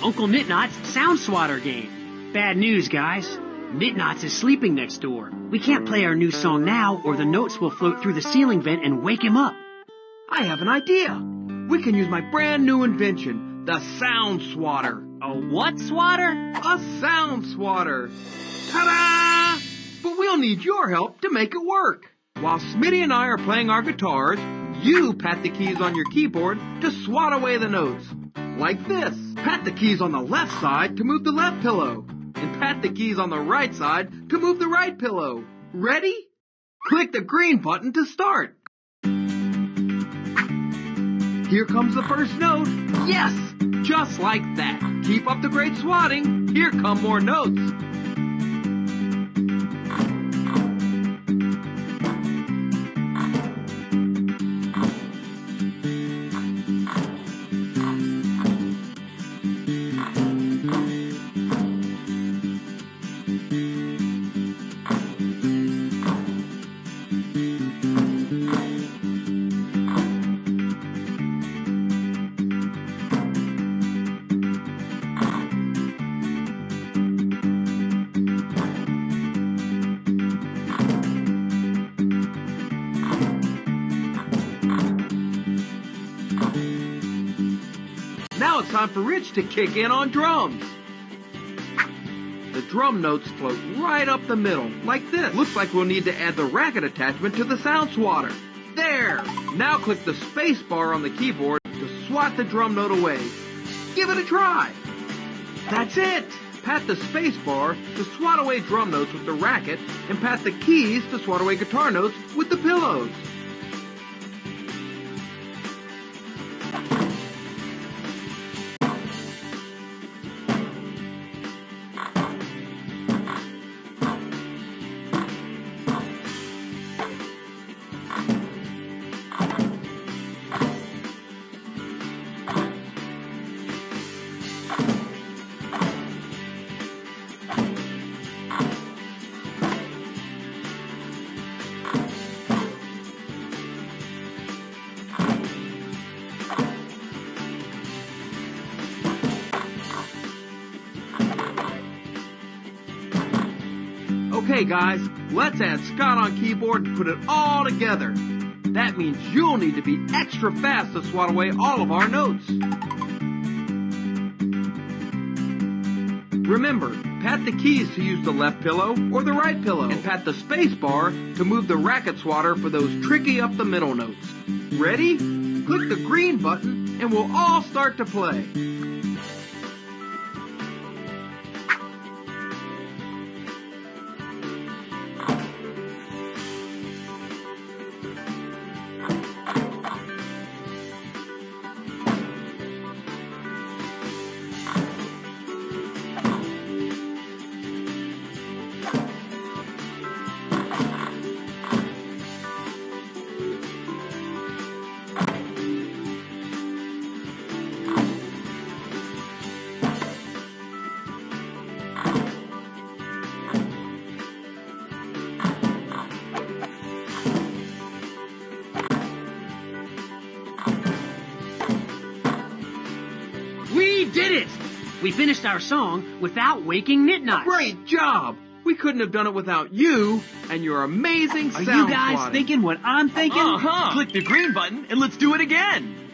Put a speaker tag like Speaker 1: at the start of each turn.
Speaker 1: Uncle Nitnot's Sound Swatter game. Bad news, guys. Nitnots is sleeping next door. We can't play our new song now, or the notes will float through the ceiling vent and wake him up.
Speaker 2: I have an idea. We can use my brand new invention, the Sound Swatter.
Speaker 1: A what swatter?
Speaker 2: A Sound Swatter. Ta-da! But we'll need your help to make it work. While Smitty and I are playing our guitars, you pat the keys on your keyboard to swat away the notes. Like this. Pat the keys on the left side to move the left pillow. And pat the keys on the right side to move the right pillow. Ready? Click the green button to start. Here comes the first note. Yes! Just like that. Keep up the great swatting. Here come more notes. Now it's time for Rich to kick in on drums. The drum notes float right up the middle, like this. Looks like we'll need to add the racket attachment to the Sound Swatter. There! Now click the space bar on the keyboard to swat the drum note away. Give it a try. That's it! Pat the space bar to swat away drum notes with the racket, and pat the keys to swat away guitar notes with the pillows. Okay guys, let's add Scott on keyboard and put it all together. That means you'll need to be extra fast to swat away all of our notes. Remember, pat the keys to use the left pillow or the right pillow, and pat the space bar to move the racket swatter for those tricky up the middle notes. Ready? Click the green button and we'll all start to play.
Speaker 1: We did it! We finished our song without waking Nitnot.
Speaker 2: Great job! We couldn't have done it without you and your amazing sound
Speaker 1: Are you guys
Speaker 2: swatting.
Speaker 1: thinking what I'm thinking?
Speaker 3: Click the green button and let's do it again.